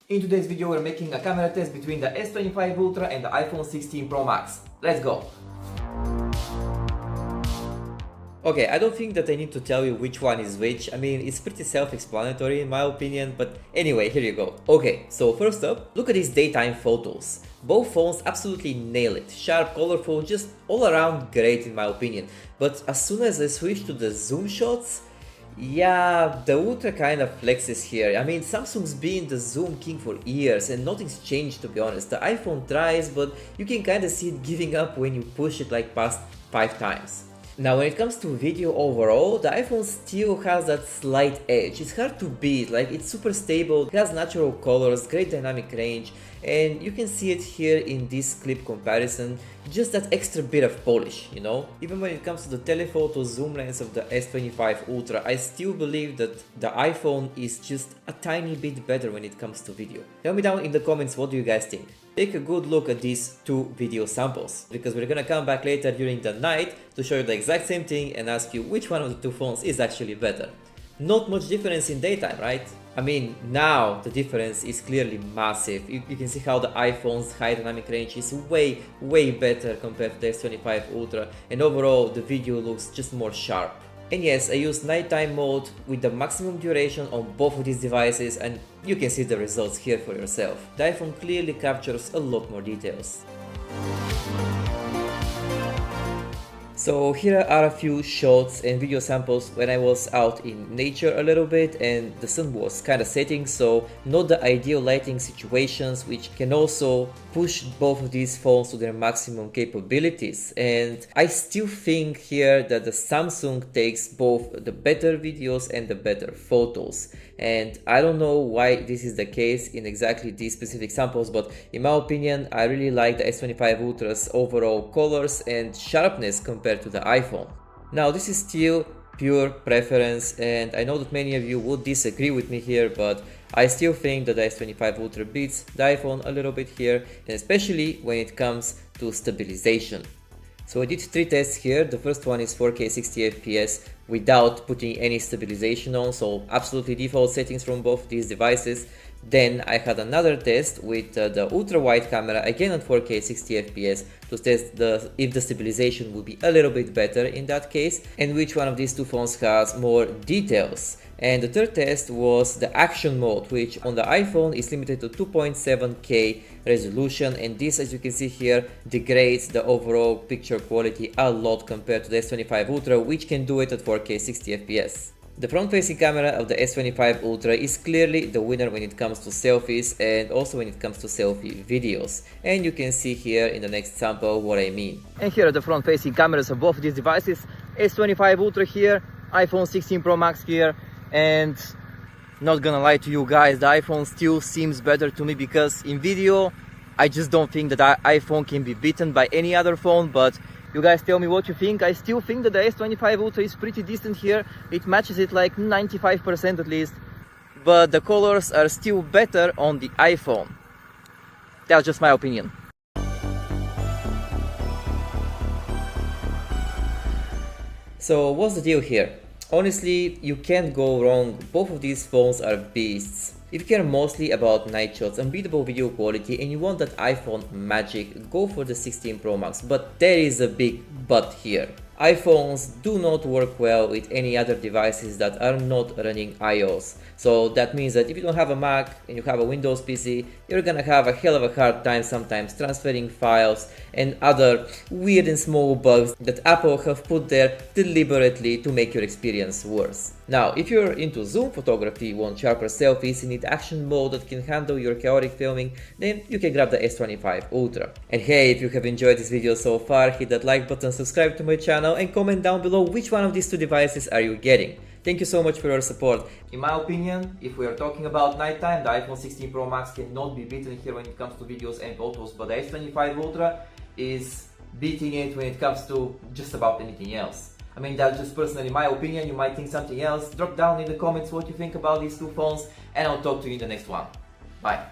In today's video we're making a camera test between the S25 Ultra and the iPhone 16 Pro Max. Let's go! Okay, I don't think that I need to tell you which one is which. I mean, it's pretty self-explanatory in my opinion, but anyway, here you go. Okay, so first up, look at these daytime photos. Both phones absolutely nail it. Sharp, colorful, just all around great in my opinion. But as soon as I switch to the zoom shots, yeah, the Ultra kind of flexes here. I mean, Samsung's been the zoom king for years and nothing's changed, to be honest. The iPhone tries, but you can kind of see it giving up when you push it like past 5 times. Now when it comes to video overall, the iPhone still has that slight edge. It's hard to beat, like it's super stable, it has natural colors, great dynamic range, and you can see it here in this clip comparison, just that extra bit of polish, you know? Even when it comes to the telephoto zoom lens of the S25 Ultra, I still believe that the iPhone is just a tiny bit better when it comes to video. Tell me down in the comments what do you guys think. Take a good look at these two video samples, because we're gonna come back later during the night to show you the exact same thing and ask you which one of the two phones is actually better. Not much difference in daytime, right? I mean, now the difference is clearly massive. You can see how the iPhone's high dynamic range is way better compared to the S25 Ultra, and overall the video looks just more sharp. And yes, I used nighttime mode with the maximum duration on both of these devices, and you can see the results here for yourself. The iPhone clearly captures a lot more details. So here are a few shots and video samples when I was out in nature a little bit and the sun was kind of setting, so not the ideal lighting situations, which can also push both of these phones to their maximum capabilities. And I still think here that the Samsung takes both the better videos and the better photos. And I don't know why this is the case in exactly these specific samples, but in my opinion I really like the S25 Ultra's overall colors and sharpness compared to the iPhone. Now this is still pure preference and I know that many of you would disagree with me here, but I still think that the S25 Ultra beats the iPhone a little bit here, and especially when it comes to stabilization. So I did 3 tests here. The first one is 4K 60 FPS without putting any stabilization on, so absolutely default settings from both these devices. Then I had another test with the ultra wide camera, again at 4K 60 FPS, to test if the stabilization would be a little bit better in that case, and which one of these two phones has more details. And the third test was the action mode, which on the iPhone is limited to 2.7K resolution, and this, as you can see here, degrades the overall picture quality a lot compared to the S25 Ultra, which can do it at 4K 60 FPS. The front-facing camera of the S25 Ultra is clearly the winner when it comes to selfies and also when it comes to selfie videos. And you can see here in the next sample what I mean. And here are the front-facing cameras of both these devices. S25 Ultra here, iPhone 16 Pro Max here, and not gonna lie to you guys, the iPhone still seems better to me because in video I just don't think that the iPhone can be beaten by any other phone, but you guys tell me what you think. I still think that the S25 Ultra is pretty decent here. It matches it like 95% at least, but the colors are still better on the iPhone. That's just my opinion. So what's the deal here? Honestly, you can't go wrong. Both of these phones are beasts. If you care mostly about night shots, unbeatable video quality, and you want that iPhone magic, go for the 16 Pro Max. But there is a big but here. iPhones do not work well with any other devices that are not running iOS. So that means that if you don't have a Mac and you have a Windows PC, you're gonna have a hell of a hard time sometimes transferring files and other weird and small bugs that Apple have put there deliberately to make your experience worse. Now, if you're into zoom photography, want sharper selfies, and need action mode that can handle your chaotic filming, then you can grab the S25 Ultra. And hey, if you have enjoyed this video so far, hit that like button, subscribe to my channel, and comment down below which one of these two devices are you getting. Thank you so much for your support. In my opinion, if we are talking about nighttime, the iPhone 16 Pro Max cannot be beaten here when it comes to videos and photos, but the S25 Ultra is beating it when it comes to just about anything else. I mean, that's just personally my opinion. You might think something else. Drop down in the comments what you think about these two phones, and I'll talk to you in the next one. Bye.